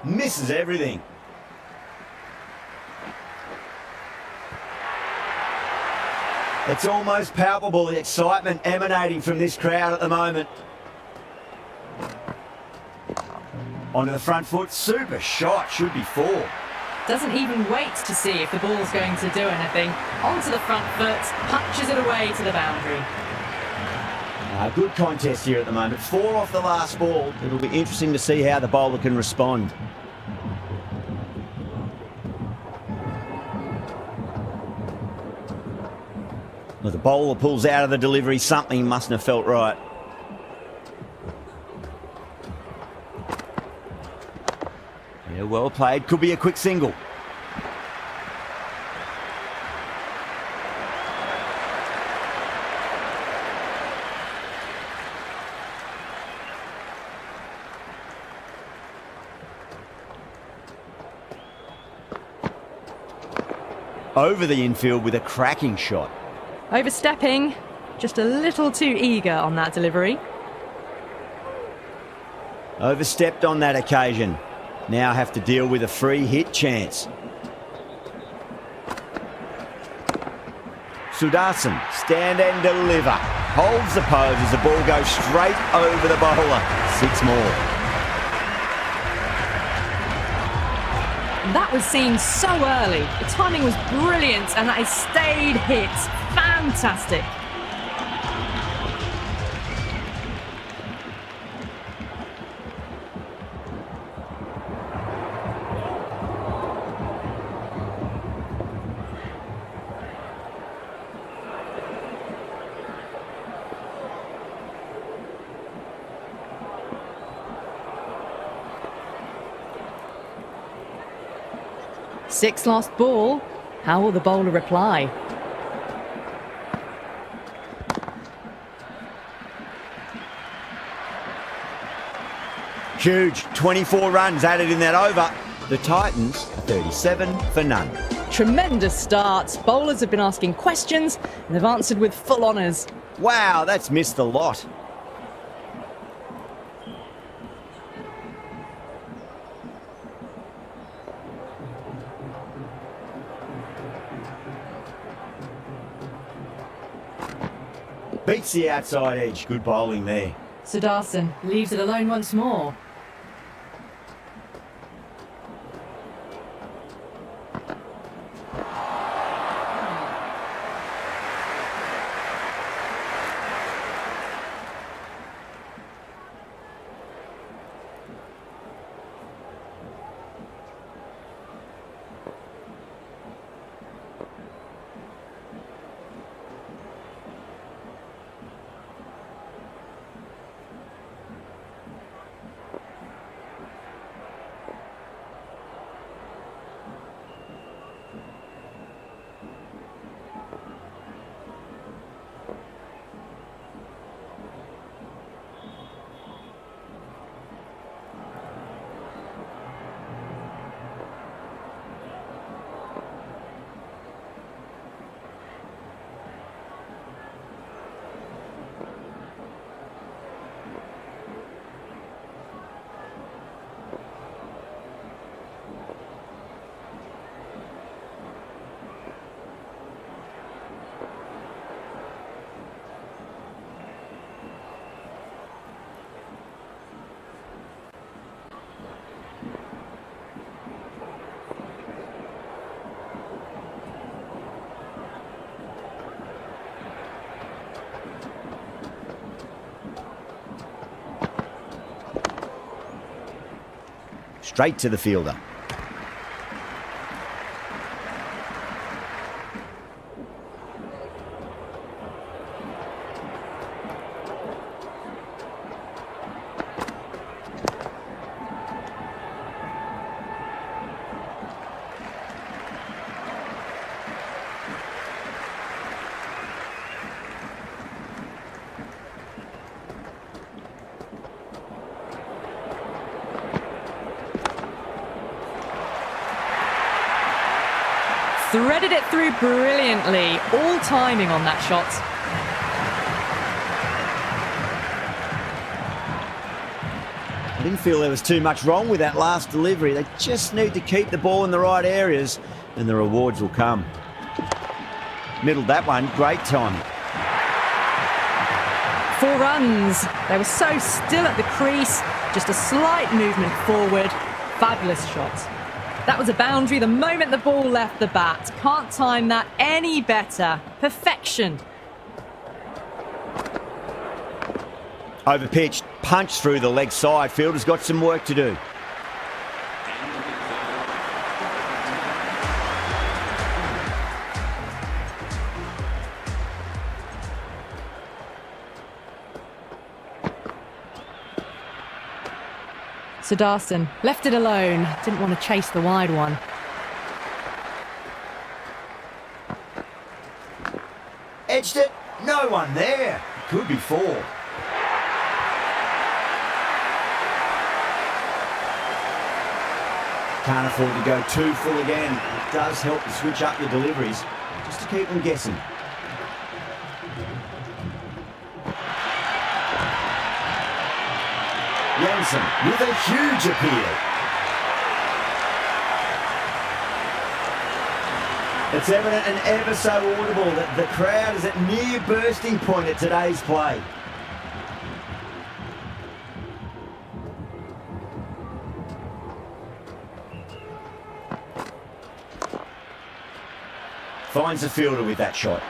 Misses everything. It's almost palpable, the excitement emanating from this crowd at the moment. Onto the front foot, super shot, should be 4. Doesn't even wait to see if the ball's going to do anything. Onto the front foot, punches it away to the boundary. Good contest here at the moment. 4 off the last ball. It'll be interesting to see how the bowler can respond. Well, the bowler pulls out of the delivery. Something mustn't have felt right. Yeah, well played. Could be a quick single. Over the infield with a cracking shot. Overstepping, just a little too eager on that delivery. Overstepped on that occasion. Now have to deal with a free hit chance. Sudarshan, stand and deliver. Holds the pose as the ball goes straight over the bowler. 6 more. That was seen so early. The timing was brilliant and that is stayed hit. Fantastic. Six lost ball. How will the bowler reply? Huge. 24 runs added in that over. The Titans, 37 for none. Tremendous start. Bowlers have been asking questions and they've answered with full honours. Wow, that's missed the lot. Beats the outside edge. Good bowling there. Sudarshan leaves it alone once more. Straight to the fielder. Threaded it through brilliantly. All timing on that shot. didn't feel there was too much wrong with that last delivery. They just need to keep the ball in the right areas and the rewards will come. Middled that one, great timing. 4 runs. They were so still at the crease, just a slight movement forward. Fabulous shot. That was a boundary the moment the ball left the bat. Can't time that any better. Perfection. Overpitched, punched through the leg side. Fielder's got some work to do. Siddharthan left it alone. Didn't want to chase the wide one. Edged it. No one there. Could be 4. Can't afford to go too full again. It does help to switch up your deliveries, just to keep them guessing. Jensen with a huge appeal. It's evident and ever so audible that the crowd is at near bursting point at today's play. Finds the fielder with that shot.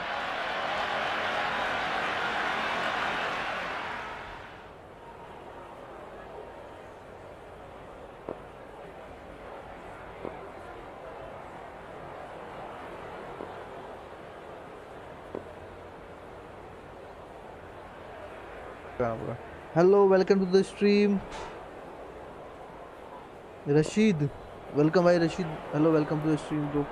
Hello, welcome to the stream. Rashid, welcome. Hi Rashid. Hello, welcome to the stream, bro.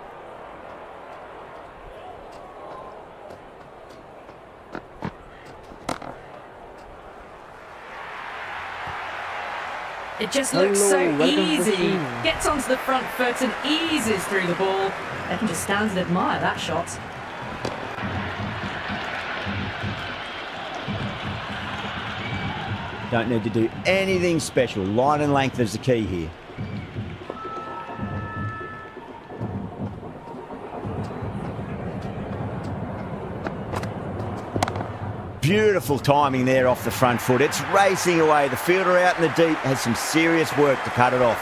It just looks so Hello, welcome to the easy. stream. Gets onto the front foot and eases through the ball. They can just stand and admire that shot. Don't need to do anything special. Line and length is the key here. Beautiful timing there off the front foot. It's racing away. The fielder out in the deep has some serious work to cut it off.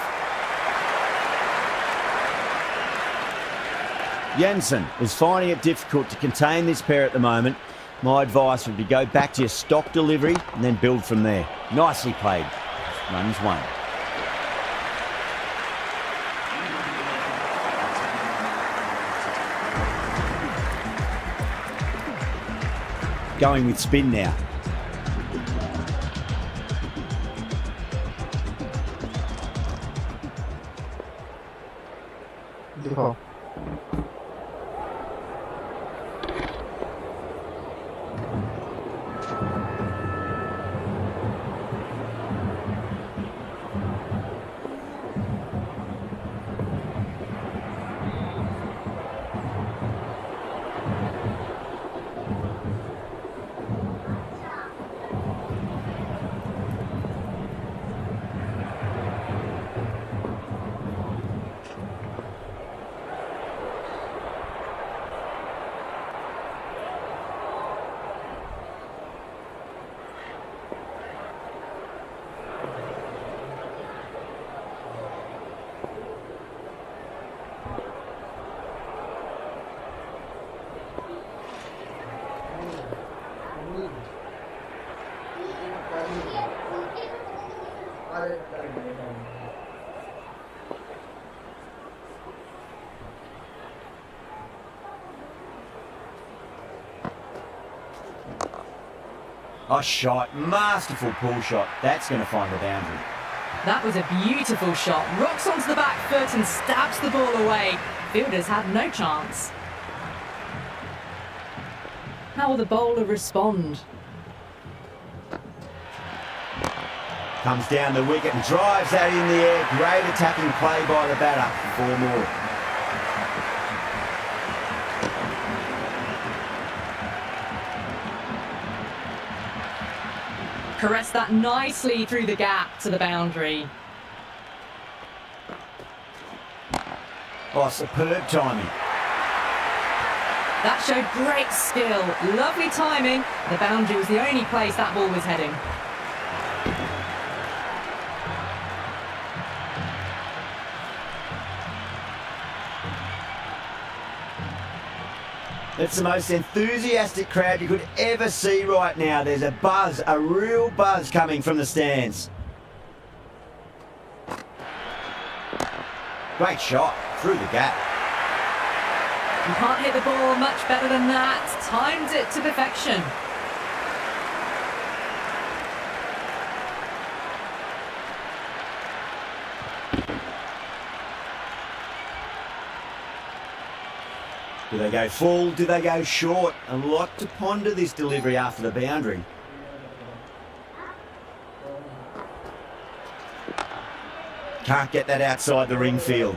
Jensen is finding it difficult to contain this pair at the moment. My advice would be go back to your stock delivery and then build from there. Nicely played. Runs 1. Going with spin now. देखो A shot, masterful pull shot. That's going to find the boundary. That was a beautiful shot. Rocks onto the back foot and stabs the ball away. Fielders had no chance. How will the bowler respond? Comes down the wicket and drives that in the air. Great attacking play by the batter. 4 more. Caressed that nicely through the gap to the boundary. Oh, superb timing. That showed great skill. Lovely timing. The boundary was the only place that ball was heading. It's the most enthusiastic crowd you could ever see right now. There's a buzz, a real buzz coming from the stands. Great shot through the gap. You can't hit the ball much better than that. Timed it to perfection. Do they go full? Do they go short? A lot to ponder this delivery after the boundary. Can't get that outside the ring field.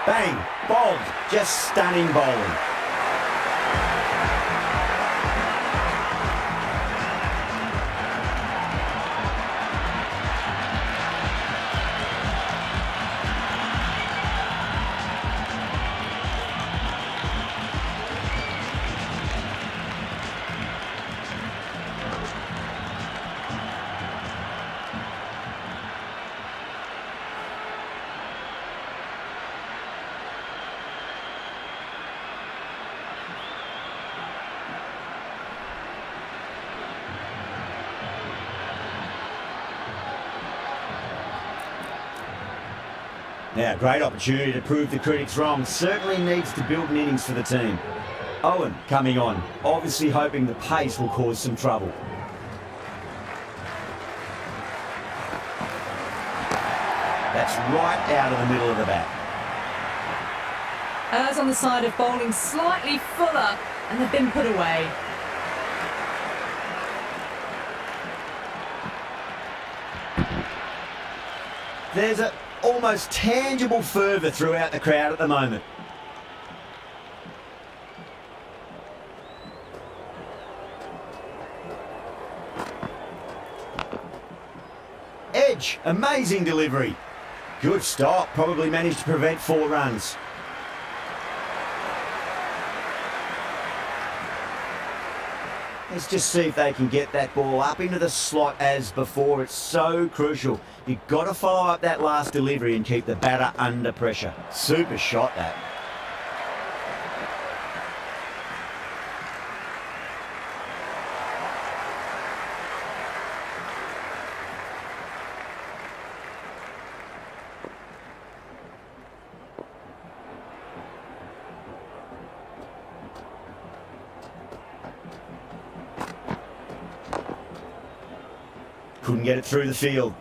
Bang! Bowled. Just stunning bowling. Now, great opportunity to prove the critics wrong. Certainly needs to build an innings for the team. Owen coming on, obviously hoping the pace will cause some trouble. That's right out of the middle of the bat. Errs on the side of bowling slightly fuller, and they've been put away. There's a almost tangible fervour throughout the crowd at the moment. Edge, amazing delivery. Good stop, probably managed to prevent 4 runs. Let's just see if they can get that ball up into the slot as before. It's so crucial. You've got to follow up that last delivery and keep the batter under pressure. Super shot, that. Couldn't get it through the field.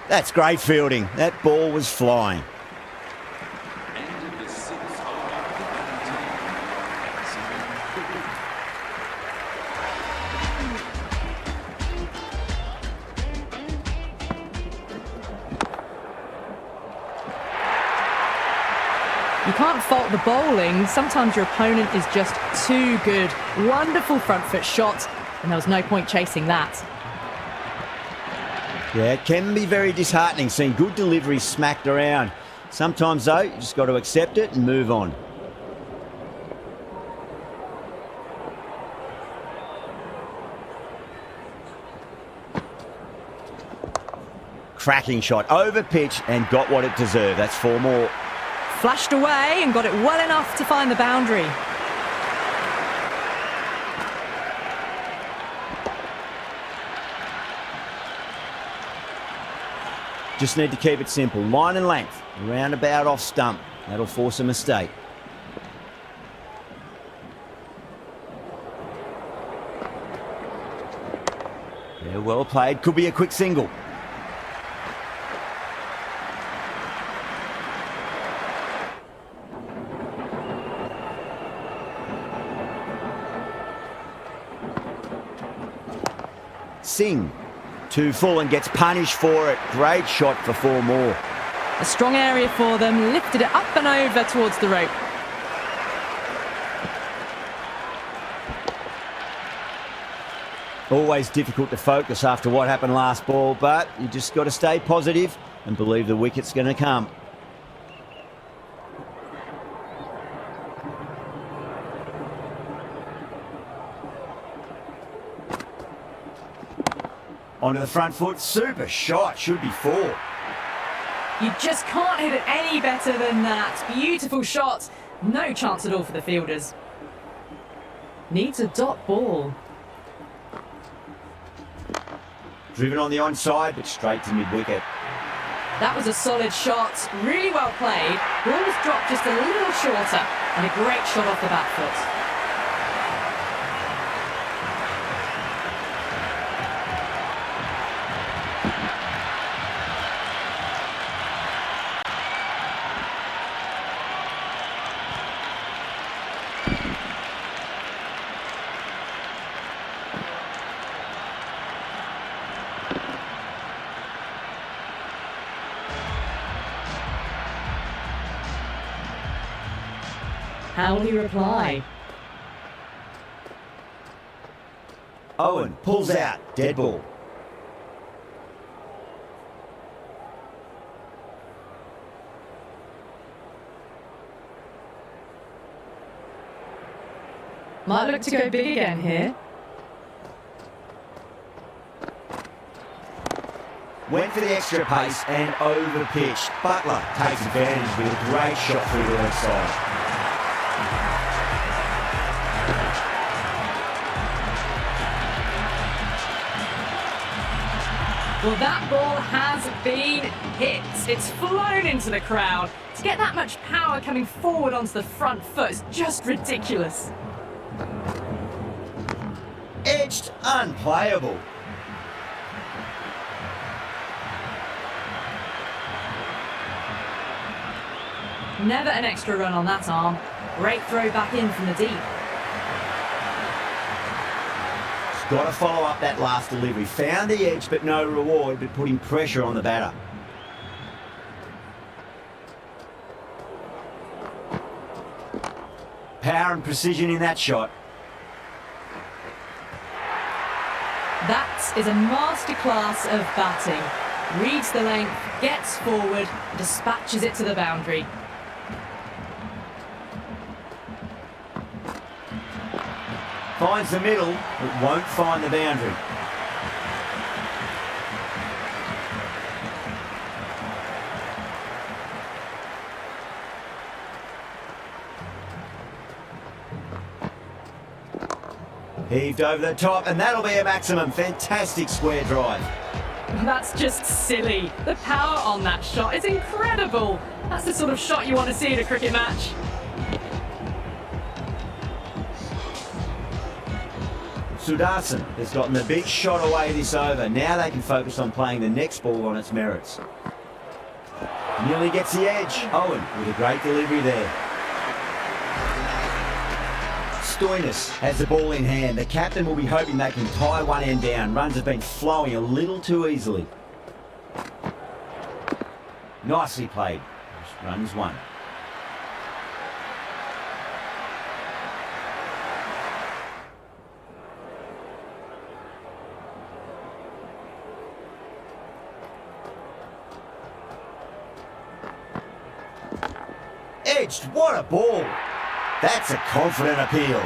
That's great fielding. That ball was flying. You can't fault the bowling. Sometimes your opponent is just too good. Wonderful front foot shot, and there was no point chasing that. Yeah, it can be very disheartening seeing good delivery smacked around. Sometimes, though, you just got to accept it and move on. Cracking shot, over pitch and got what it deserved. That's 4 more. Flashed away and got it well enough to find the boundary. Just need to keep it simple. Line and length, roundabout off stump. That'll force a mistake. Yeah, well played. Could be a quick single. Singh, 2 full and gets punished for it. Great shot for 4 more. A strong area for them, lifted it up and over towards the rope. Always difficult to focus after what happened last ball, but you just got to stay positive and believe the wicket's going to come. Onto the front foot, super shot, should be 4. You just can't hit it any better than that. Beautiful shot. No chance at all for the fielders. Needs a dot ball. Driven on the onside, but straight to mid-wicket. That was a solid shot. Really well played. Ball was dropped just a little shorter and a great shot off the back foot. How will he reply? Owen pulls out, dead ball. Might look to go big again here. Went for the extra pace and over-pitched. Butler takes advantage with a great shot through the left side. Well, that ball has been hit. It's flown into the crowd. To get that much power coming forward onto the front foot is just ridiculous. Edged, unplayable. Never an extra run on that arm. Great throw back in from the deep. Got to follow up that last delivery. Found the edge, but no reward, but putting pressure on the batter. Power and precision in that shot. That is a masterclass of batting. Reads the length, gets forward, dispatches it to the boundary. Finds the middle, but won't find the boundary. Heaved over the top, and that'll be a maximum. Fantastic square drive. That's just silly. The power on that shot is incredible. That's the sort of shot you want to see in a cricket match. Sudarshan has gotten the big shot away this over. Now they can focus on playing the next ball on its merits. Nearly gets the edge. Owen with a great delivery there. Stoinis has the ball in hand. The captain will be hoping they can tie one end down. Runs have been flowing a little too easily. Nicely played. Runs 1. Edged, what a ball! That's a confident appeal.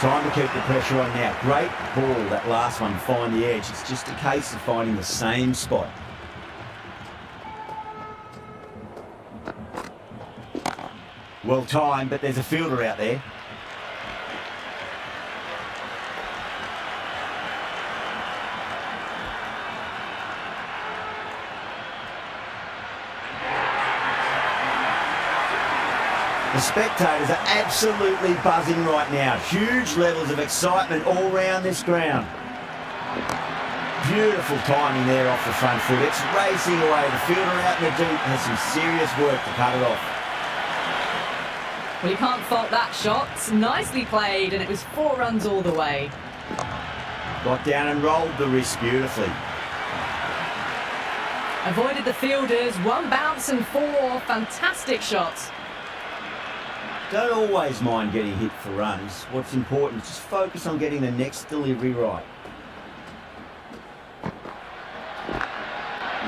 Time to keep the pressure on now. Great ball, that last one, find the edge. It's just a case of finding the same spot. Well timed, but there's a fielder out there. The spectators are absolutely buzzing right now. Huge levels of excitement all round this ground. Beautiful timing there off the front foot. It's racing away. The fielder out in the deep has some serious work to cut it off. Well, you can't fault that shot. Nicely played, and it was 4 runs all the way. Got down and rolled the wrist beautifully. Avoided the fielders. 1 bounce and 4. Fantastic shots. Don't always mind getting hit for runs. What's important is just focus on getting the next delivery right.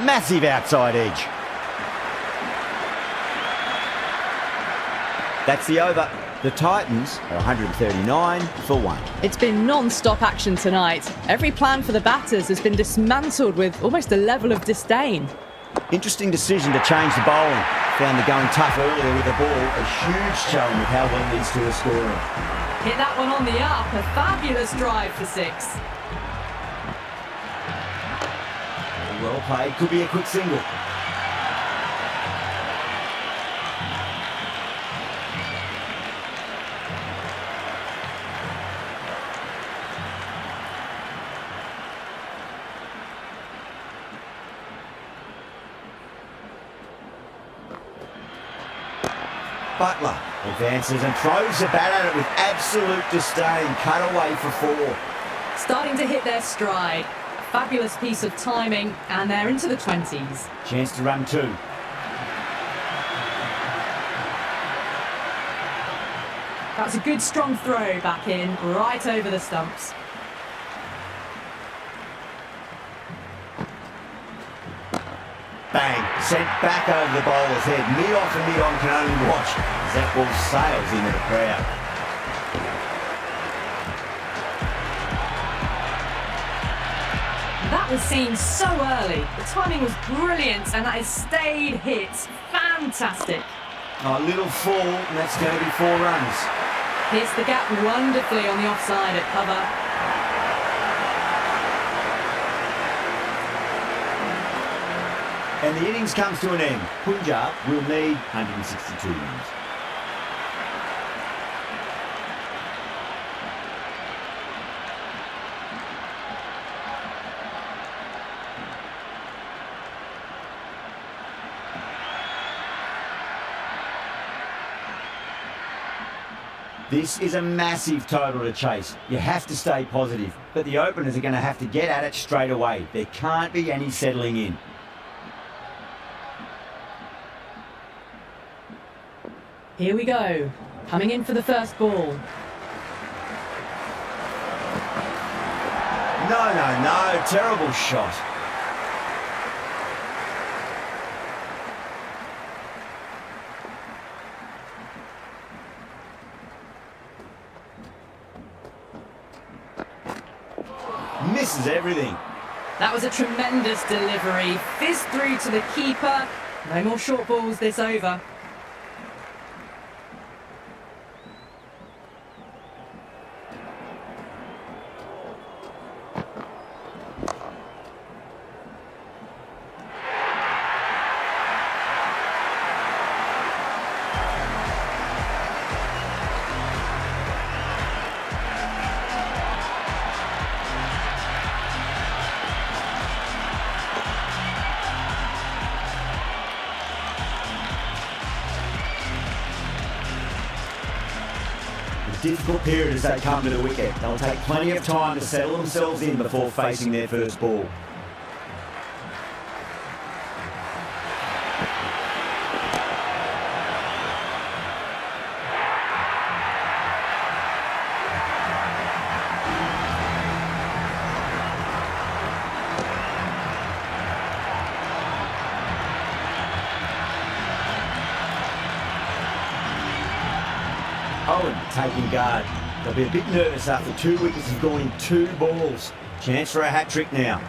Massive outside edge. That's the over. The Titans are 139 for 1. It's been non-stop action tonight. Every plan for the batters has been dismantled with almost a level of disdain. Interesting decision to change the bowling. Found the going tough earlier with the ball. A huge challenge with how well these two are scoring. Hit that one on the up. A fabulous drive for 6. Well played. Could be a quick single. Butler advances and throws the bat at it with absolute disdain. Cut away for 4. Starting to hit their stride. A fabulous piece of timing, and they're into the 20s. Chance to run 2. That's a good strong throw back in, right over the stumps. Bang, sent back over the bowler's head. Mid-off and mid-on can only watch as that ball sails into the crowd. That was seen so early. The timing was brilliant, and that has stayed hit. Fantastic. A little fall, and that's going to be 4 runs. Hits the gap wonderfully on the offside at cover. And the innings comes to an end. Punjab will need 162 runs. This is a massive total to chase. You have to stay positive, but the openers are going to have to get at it straight away. There can't be any settling in. Here we go. Coming in for the first ball. No. Terrible shot. Misses everything. That was a tremendous delivery. Fizzed through to the keeper. No more short balls this over. Difficult period as they come to the wicket. They'll take plenty of time to settle themselves in before facing their first ball. Owen taking guard. They'll be a bit nervous after 2 wickets have gone in 2 balls. Chance for a hat-trick now.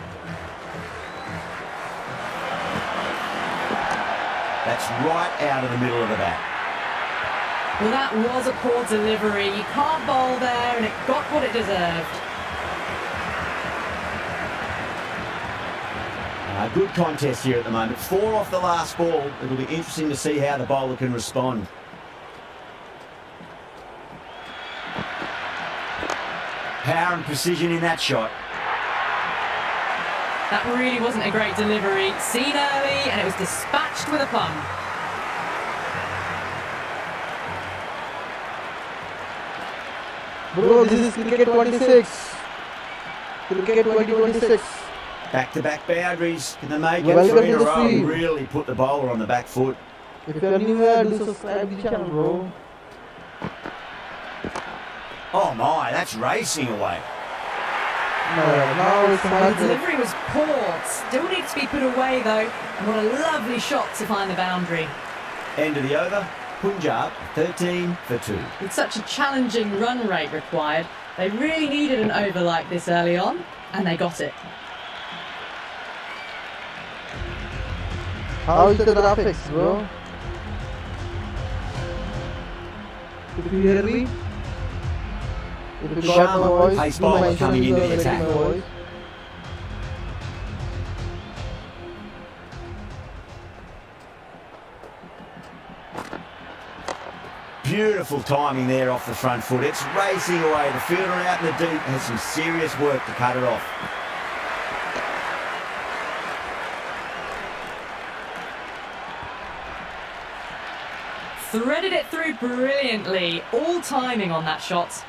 That's right out of the middle of the bat. Well, that was a poor delivery. You can't bowl there, and it got what it deserved. Good contest here at the moment. 4 off the last ball. It'll be interesting to see how the bowler can respond. Power and precision in that shot. That really wasn't a great delivery. Seen early, and it was dispatched with a plum. Bro, this is cricket 26. Cricket 2026. Back-to-back boundaries. Can they make it Welcome 3 in a to the row? field. Really put the bowler on the back foot. If you're new here, do subscribe to the channel, bro. Oh my, that's racing away. No, now it's The my delivery was poor. Still needs to be put away, though. And what a lovely shot to find the boundary. End of the over. Punjab 13 for 2. With such a challenging run rate required, they really needed an over like this early on, and they got it. How is the graphics, bro? If you hear me? If you got my voice, Pace do bowler mention coming if you into are the getting attack. my voice. Beautiful timing there off the front foot. It's racing away. The fielder out in the deep has some serious work to cut it off. Threaded it through brilliantly. All timing on that shot.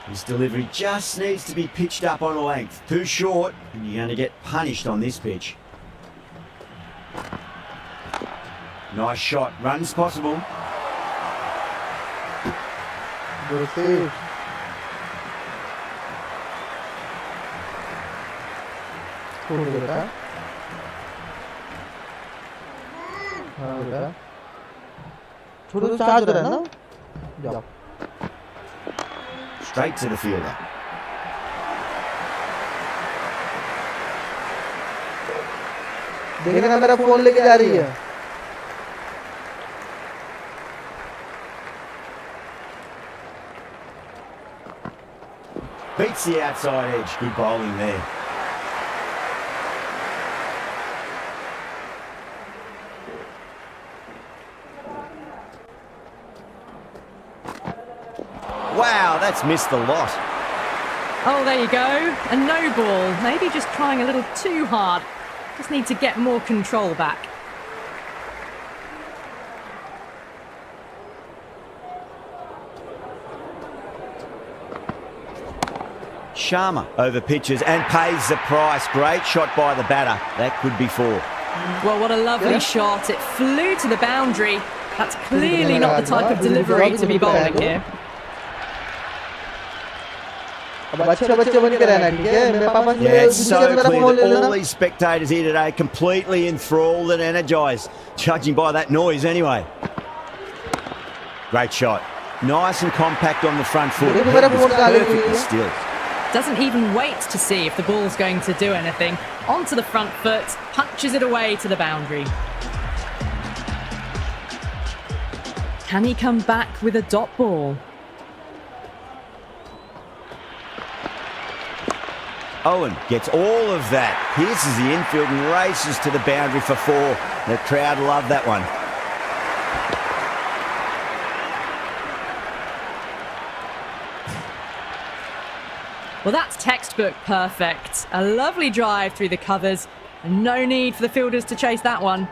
This delivery just needs to be pitched up on a length. Too short, and you're going to get punished on this pitch. Nice shot. Runs possible. Good save. हो गया बेटा हाँ बेटा थोड़ा तो charge रहा है ना जाओ Straight to the fielder. देखने का मेरा फोन लेके जा रही है Beats the outside edge. Good bowling there. Wow, that's missed the lot. Oh, there you go. A no ball. Maybe just trying a little too hard. Just need to get more control back. Sharma over pitches and pays the price. Great shot by the batter. That could be 4. Well, what a lovely shot. It flew to the boundary. That's clearly not the type of delivery to be bowling here. अब अच्छे बच्चे बन के रहना ठीक है मेरे पापा की Yeah, it's so मेरा clear फोन ले that लेना all these spectators here today completely enthralled and energised, judging by that noise anyway. Great shot. Nice and compact on the front foot. देखो मेरा Head फोन was कहाँ लेके perfectly गई है? still. Doesn't even wait to see if the ball's going to do anything. Onto the front foot, punches it away to the boundary. Can he come back with a dot ball? Owen gets all of that. Pierces the infield and races to the boundary for 4. The crowd love that one. Well, that's textbook perfect. A lovely drive through the covers, and no need for the fielders to chase that one.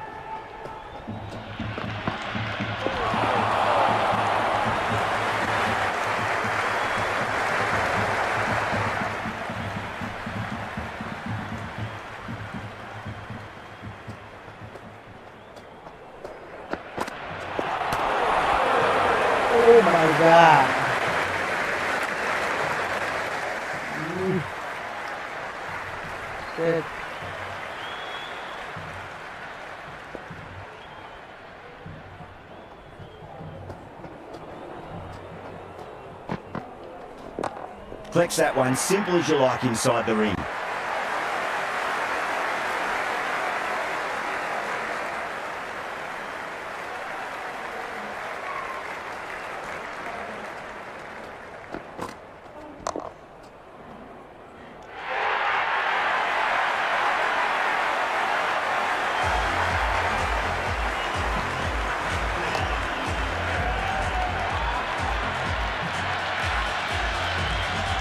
Oh my god Shit. Collects that one, simple as you like inside the ring.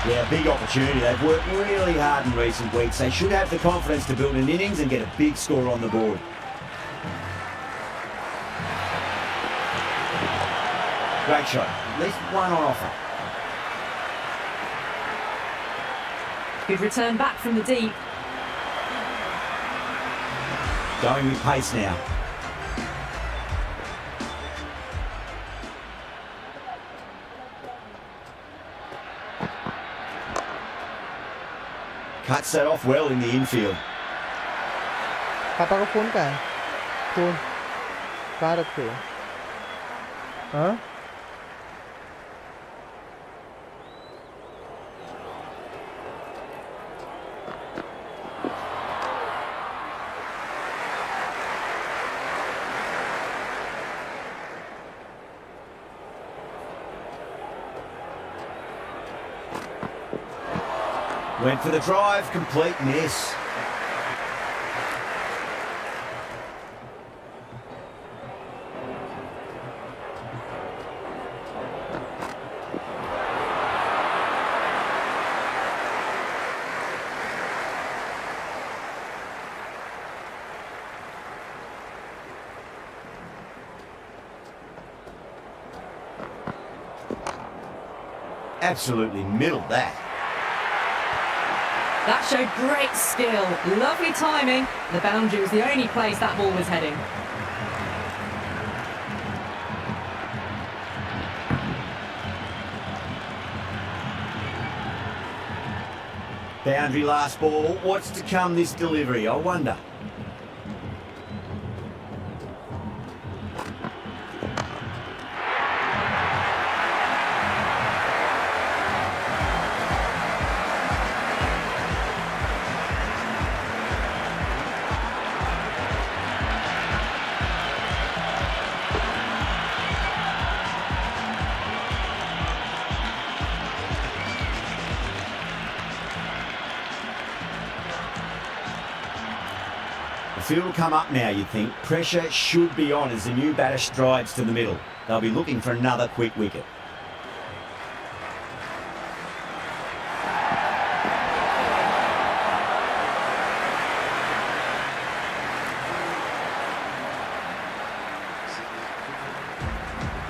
Yeah, big opportunity. They've worked really hard in recent weeks. They should have the confidence to build an innings and get a big score on the board. Great shot. At least one on offer. Good return back from the deep. Going with pace now. Cuts that off well in the infield. Papa có phone cả. Phone. Ba được phone. Hả? Went for the drive, complete miss. Absolutely middled that. That showed great skill. Lovely timing. The boundary was the only place that ball was heading. Boundary last ball. What's to come this delivery, I wonder. The field will come up now, you'd think. Pressure should be on as the new batter strides to the middle. They'll be looking for another quick wicket.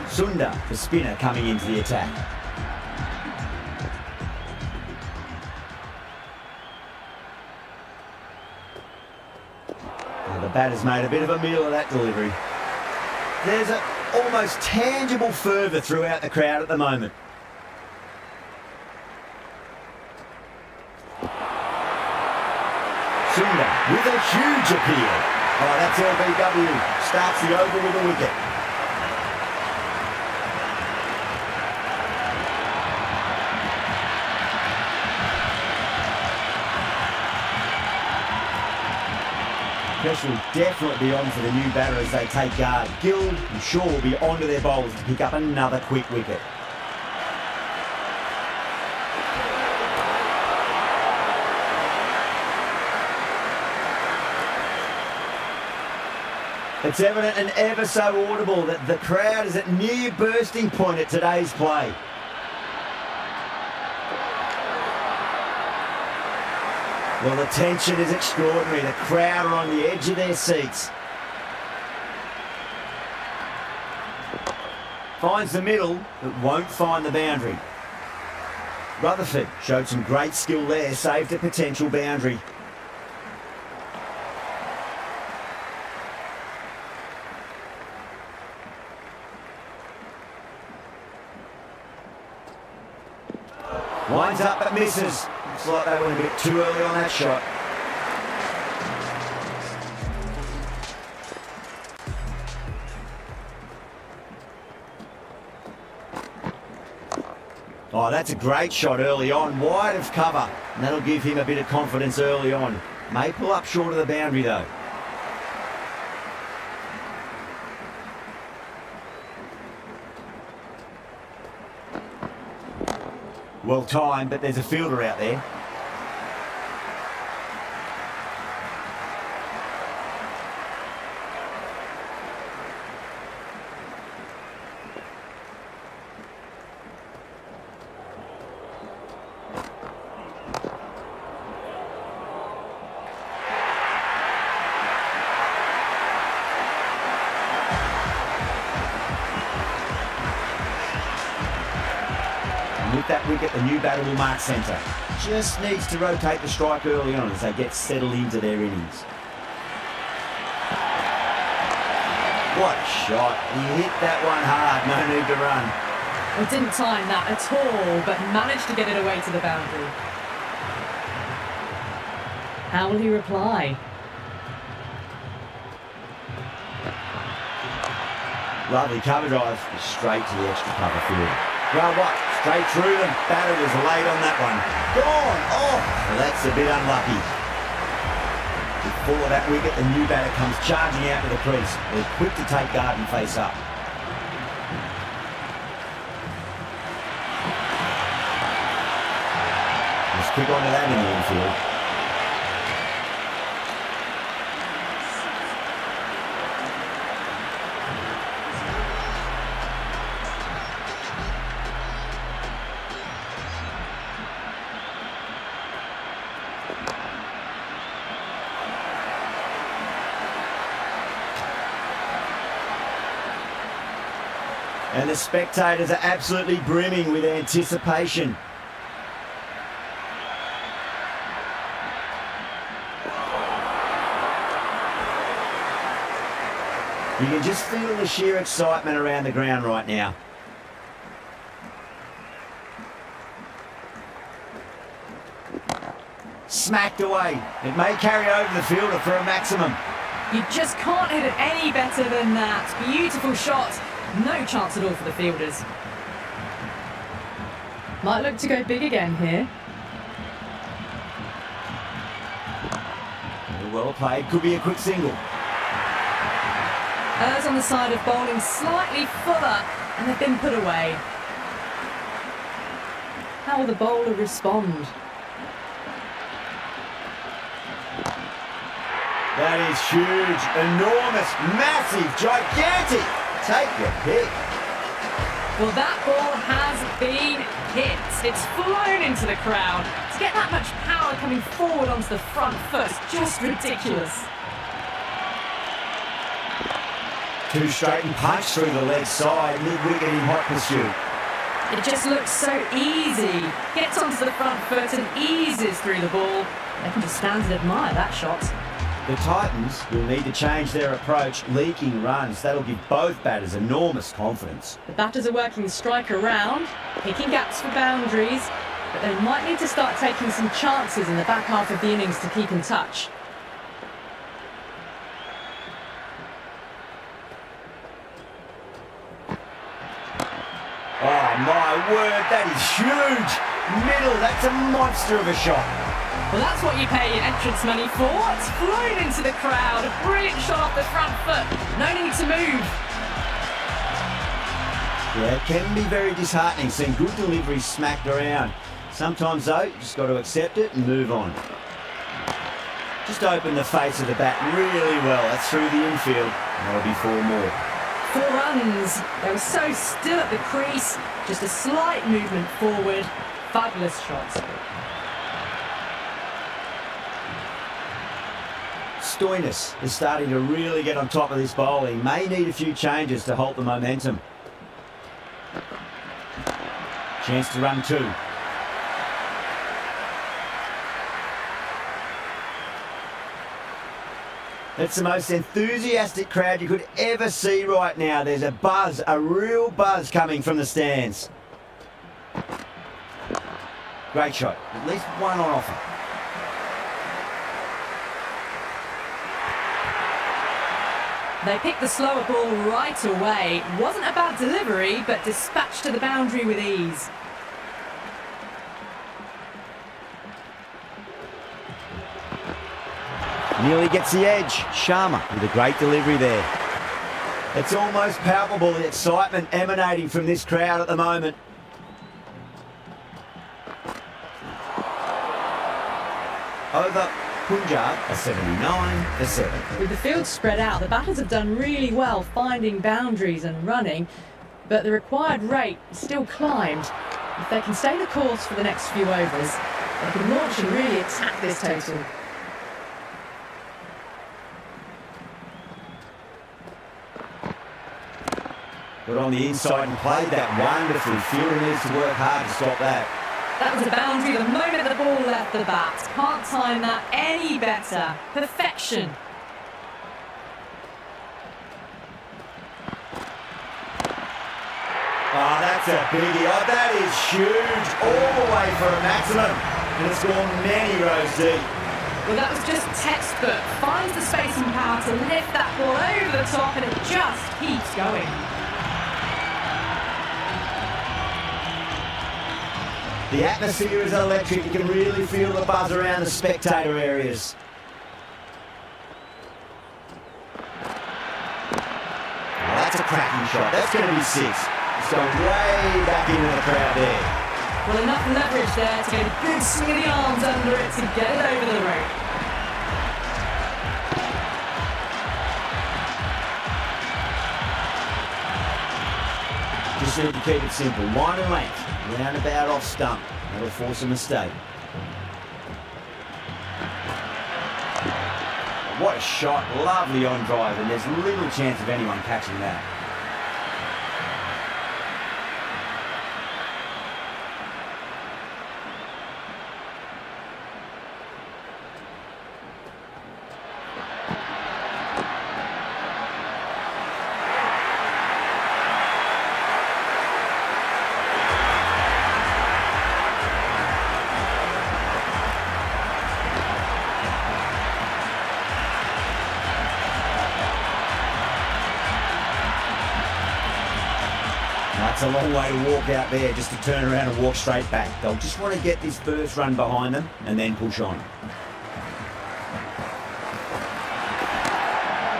Sundar, the spinner, coming into the attack. The batter's made a bit of a meal of that delivery. There's an almost tangible fervour throughout the crowd at the moment. Sundar with a huge appeal. Oh, that's LBW. Starts the over with a wicket. Pressure will definitely be on for the new batter as they take guard. Gill, I'm sure, will be onto their bowlers to pick up another quick wicket. It's evident and ever so audible that the crowd is at near bursting point at today's play. Well, the tension is extraordinary. The crowd are on the edge of their seats. Finds the middle, but won't find the boundary. Rutherford showed some great skill there, saved a potential boundary. Winds up but misses. Looks like they went a bit too early on that shot. Oh, that's a great shot early on, wide of cover. And that'll give him a bit of confidence early on. May pull up short of the boundary though. Well timed, but there's a fielder out there. With that wicket, the new batter will mark centre. Just needs to rotate the strike early on as they get settled into their innings. What a shot. He hit that one hard, no need to run. Well, didn't time that at all, but managed to get it away to the boundary. How will he reply? Lovely cover drive, straight to the extra cover field. Well, what? Straight through them. Batter was late on that one. Gone! Oh! Well, that's a bit unlucky. Before that wicket, the new batter comes charging out to the crease. They're quick to take guard and face up. Just quick onto that in the infield. And the spectators are absolutely brimming with anticipation. You can just feel the sheer excitement around the ground right now. Smacked away. It may carry over the fielder for a maximum. You just can't hit it any better than that. Beautiful shot. No chance at all for the fielders. Might look to go big again here. Well played. Could be a quick single. Errs on the side of bowling slightly fuller, and they've been put away. How will the bowler respond? That is huge, enormous, massive, gigantic. Take your pick. Well, that ball has been hit. It's flown into the crowd. To get that much power coming forward onto the front foot, just ridiculous. Two straight and punch through the leg side, mid-wicket in hot pursuit. It just looks so easy. Gets onto the front foot and eases through the ball. They can just stand and admire that shot. The Titans will need to change their approach, leaking runs. That'll give both batters enormous confidence. The batters are working the strike around, picking gaps for boundaries, but they might need to start taking some chances in the back half of the innings to keep in touch. Oh my word, that is huge! Middle, that's a monster of a shot. Well, that's what you pay your entrance money for. It's flown into the crowd. A brilliant shot off the front foot. No need to move. Yeah, it can be very disheartening seeing good deliveries smacked around. Sometimes though, you just got to accept it and move on. Just open the face of the bat really well. That's through the infield. That'll be 4 more. 4 runs. They were so still at the crease. Just a slight movement forward. Fabulous shots. Stoinis is starting to really get on top of this bowling. May need a few changes to halt the momentum. Chance to run 2. It's the most enthusiastic crowd you could ever see right now. There's a buzz, a real buzz coming from the stands. Great shot. At least one on offer. They picked the slower ball right away. Wasn't a bad delivery, but dispatched to the boundary with ease. Nearly gets the edge. Sharma with a great delivery there. It's almost palpable, the excitement emanating from this crowd at the moment. Over Punjab, a 79-7. With the field spread out, the batters have done really well finding boundaries and running, but the required rate still climbed. If they can stay the course for the next few overs, they can launch and really attack this total. Got on the inside and played that wonderfully. Fielder needs to work hard to stop that. That was a boundary the moment the ball left the bat. Can't time that any better. Perfection. Oh, that's a biggie. Oh, that is huge. All the way for a maximum. And it's gone many rows deep. Well, that was just textbook. Finds the space and power to lift that ball over the top, and it just keeps going. The atmosphere is electric. You can really feel the buzz around the spectator areas. Oh, that's a cracking shot. That's going to be 6. It's going way back into the crowd there. Well, enough leverage there to get a good swing of the arms under it to get it over the rope. Just need to keep it simple. Line and length. Roundabout off stump. That'll force a mistake. What a shot. Lovely on drive, and there's little chance of anyone catching that. That's a long way to walk out there just to turn around and walk straight back. They'll just want to get this first run behind them and then push on.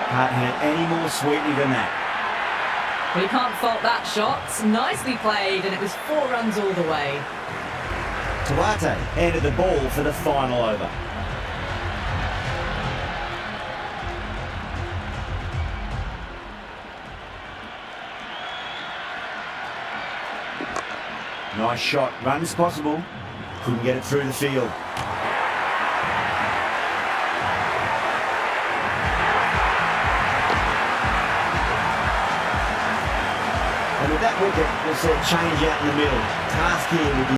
Can't have any more sweetly than that. Well, you can't fault that shot. Nicely played, and it was 4 runs all the way. Tuate handed the ball for the final over. Nice shot, runs possible, couldn't get it through the field. And with that wicket, we'll see a change out in the middle. Task here will be